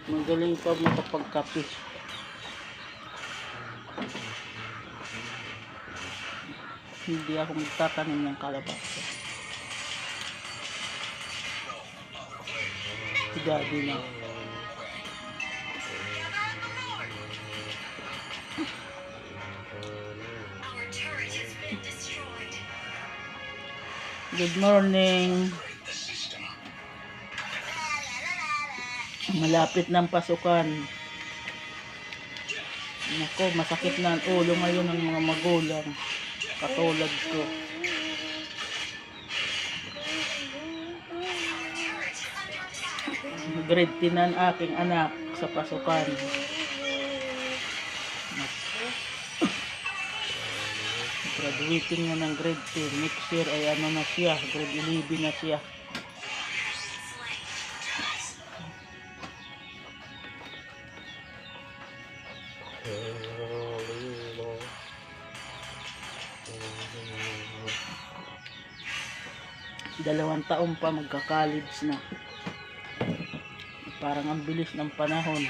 Magaling pa makapagkape. Hindi ako magtatanim ng kalabasa. Daddy na. Good morning. Malapit ng pasukan. Nako, masakit na ang ulo ngayon ng mga magulang. Katulad ko. Grade 10 ang aking anak sa pasukan. Graduating na ng grade 10. Next year ay ano na siya, grade 11 na siya. Dalawang taon pa magka-college na. Parang ang bilis ng panahon.